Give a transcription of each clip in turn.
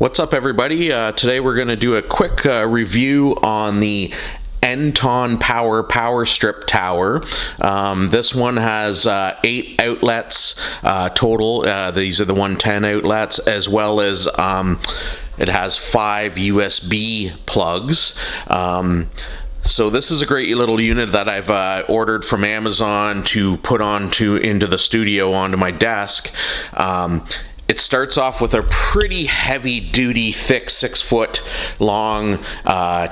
What's up, everybody? Today we're going to do a quick review on the NTONPOWER Power Strip Tower. This one has 8 outlets total. These are the 110 outlets, as well as it has 5 USB plugs. So this is a great little unit that I've ordered from Amazon to put into the studio onto my desk. It starts off with a pretty heavy-duty, thick, 6-foot long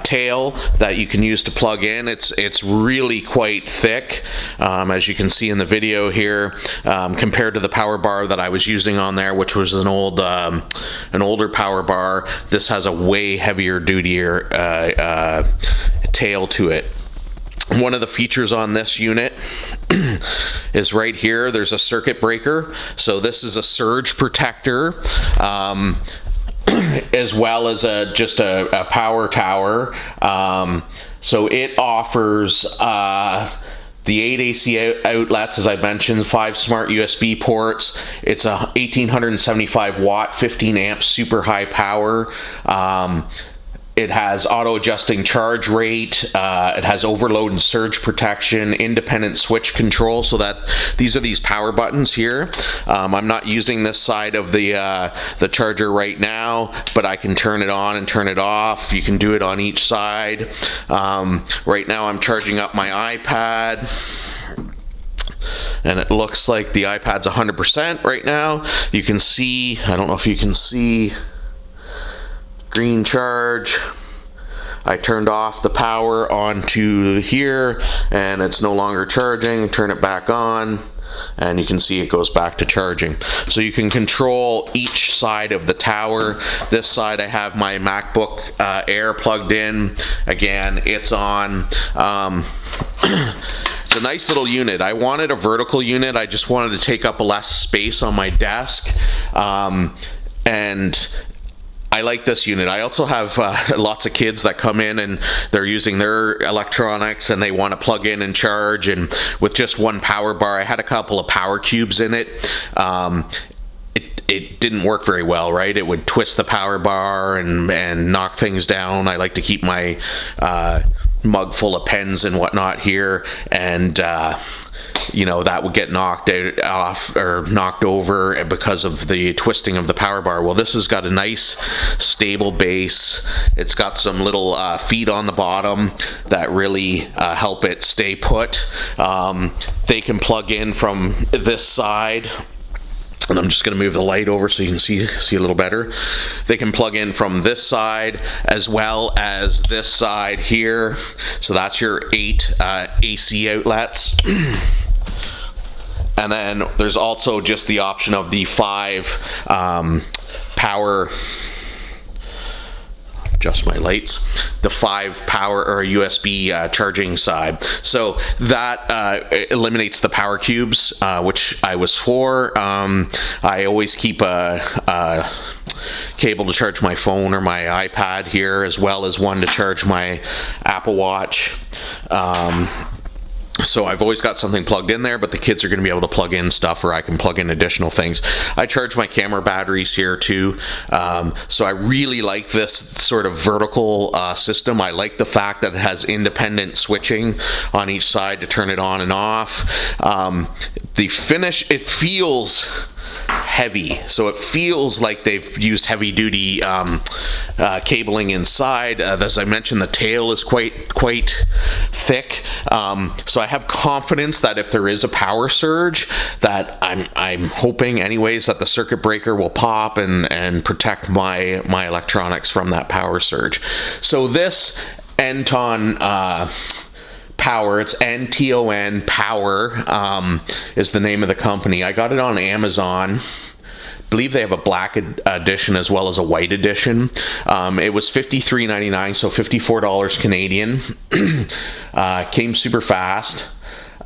tail that you can use to plug in. It's really quite thick, as you can see in the video here, compared to the power bar that I was using on there, which was an older power bar. This has a way heavier, dutier tail to it. One of the features on this unit is right here. There's a circuit breaker. So this is a surge protector, as well as just a power tower. So it offers the 8 AC outlets, as I mentioned, 5 smart USB ports. It's a 1875 watt, 15 amp, super high power. It has auto-adjusting charge rate. It has overload and surge protection, independent switch control, so that these are these power buttons here. I'm not using this side of the charger right now, but I can turn it on and turn it off. You can do it on each side. Right now I'm charging up my iPad, and it looks like the iPad's 100% right now. You can see, I don't know if you can see, green charge. I turned off the power onto here and it's no longer charging. Turn it back on and you can see it goes back to charging. So you can control each side of the tower. This side I have my MacBook Air plugged in. Again, it's on. It's a nice little unit. I wanted a vertical unit. I just wanted to take up less space on my desk. And I like this unit. I also have lots of kids that come in and they're using their electronics and they want to plug in and charge, and with just one power bar. I had a couple of power cubes in it. It didn't work very well, right? It would twist the power bar and knock things down. I like to keep my mug full of pens and whatnot here, and you know, that would get knocked off or knocked over because of the twisting of the power bar. Well, this has got a nice stable base. It's got some little feet on the bottom that really help it stay put. They can plug in from this side. And I'm just going to move the light over so you can see a little better. They can plug in from this side as well as this side here. So that's your 8 AC outlets. And then there's also just the option of the 5 power, adjust my lights, the 5 power or USB charging side. So that eliminates the power cubes, which I was for. I always keep a cable to charge my phone or my iPad here, as well as one to charge my Apple Watch. So I've always got something plugged in there, but the kids are going to be able to plug in stuff, or I can plug in additional things. I charge my camera batteries here too. So I really like this sort of vertical system. I like the fact that it has independent switching on each side to turn it on and off. The finish, it feels heavy, so it feels like they've used heavy duty cabling inside. As I mentioned, the tail is quite thick, so I have confidence that if there is a power surge, that I'm hoping anyways that the circuit breaker will pop and protect my electronics from that power surge. So this NTON Power, it's NTONPOWER, is the name of the company. I got it on Amazon. I believe they have a black edition as well as a white edition. It was $53.99, so $54 Canadian. Came super fast.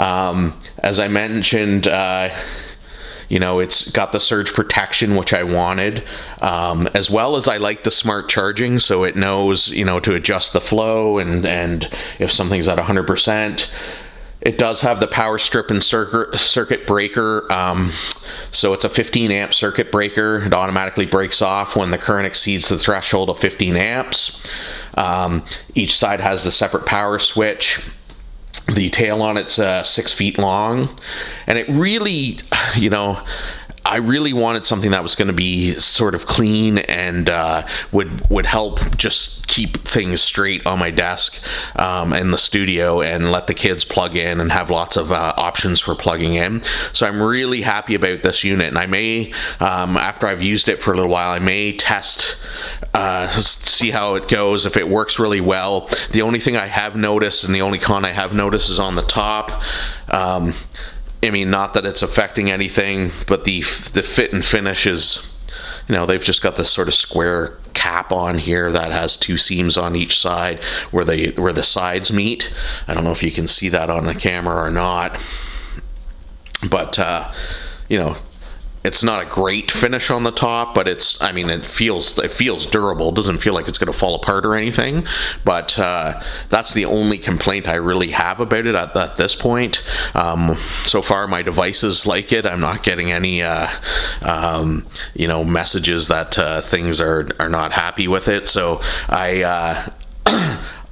As I mentioned, you know, it's got the surge protection, which I wanted, as well as I like the smart charging, so it knows, you know, to adjust the flow and if something's at 100%. It does have the power strip and circuit breaker. So it's a 15 amp circuit breaker. It automatically breaks off when the current exceeds the threshold of 15 amps. Each side has the separate power switch. The tail on it's 6 feet long, and it really, I really wanted something that was going to be sort of clean and would help just keep things straight on my desk in the studio, and let the kids plug in and have lots of options for plugging in. So I'm really happy about this unit, and I may, after I've used it for a little while, I may test, see how it goes. If it works really well, the only thing I have noticed, and the only con I have noticed, is on the top. I mean, not that it's affecting anything, but the fit and finish is, they've just got this sort of square cap on here that has 2 seams on each side where the sides meet. I don't know if you can see that on the camera or not, but it's not a great finish on the top, but it feels durable. It doesn't feel like it's going to fall apart or anything, but that's the only complaint I really have about it at this point. So far, my devices like it. I'm not getting any messages that things are not happy with it. So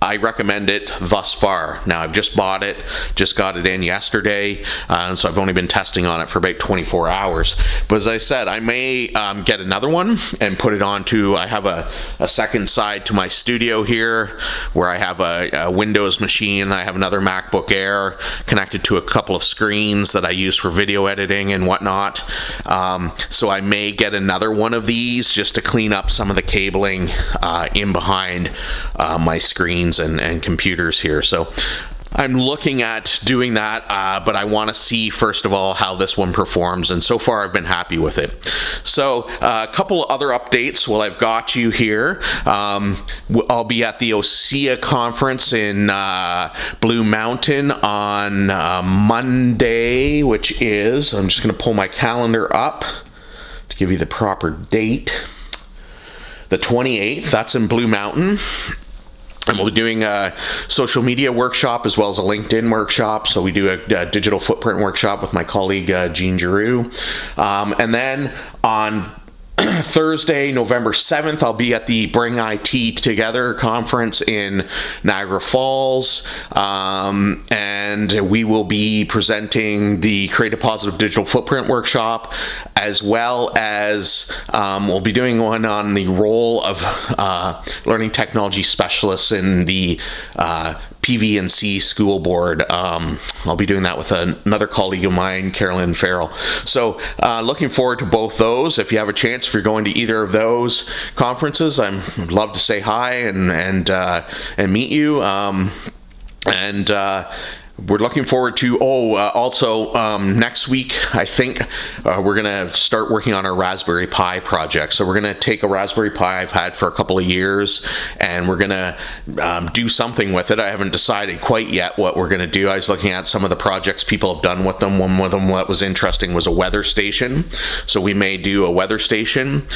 I recommend it thus far. Now, I've just bought it, just got it in yesterday, and so I've only been testing on it for about 24 hours. But as I said, I may get another one and put it onto, I have a second side to my studio here where I have a Windows machine. I have another MacBook Air connected to a couple of screens that I use for video editing and whatnot. So I may get another one of these just to clean up some of the cabling in behind my screens and computers here. So I'm looking at doing that, but I want to see first of all how this one performs, and so far I've been happy with it. So a couple of other updates while I've got you here. I'll be at the OSEA conference in Blue Mountain on Monday, which is, I'm just going to pull my calendar up to give you the proper date, the 28th. That's in Blue Mountain. And we'll be doing a social media workshop as well as a LinkedIn workshop. So we do a digital footprint workshop with my colleague, Jean Giroux. And then on Thursday, November 7th, I'll be at the Bring IT Together conference in Niagara Falls, and we will be presenting the Create a Positive Digital Footprint workshop, as well as we'll be doing one on the role of learning technology specialists in the PV&C school board. I'll be doing that with another colleague of mine, Carolyn Farrell. So looking forward to both those. If you have a chance, if you're going to either of those conferences, I'd love to say hi and meet you. We're looking forward to, also next week, I think we're going to start working on our Raspberry Pi project. So we're going to take a Raspberry Pi I've had for a couple of years, and we're going to do something with it. I haven't decided quite yet what we're going to do. I was looking at some of the projects people have done with them. One of them that was interesting was a weather station. So we may do a weather station.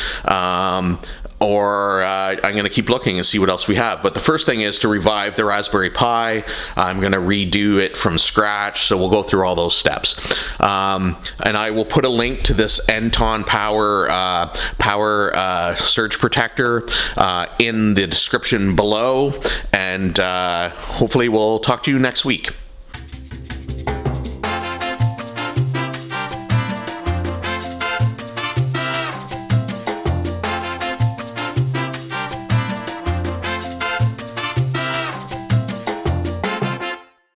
Or I'm going to keep looking and see what else we have. But the first thing is to revive the Raspberry Pi. I'm going to redo it from scratch, so we'll go through all those steps. And I will put a link to this NTONPOWER power surge protector in the description below, and hopefully we'll talk to you next week.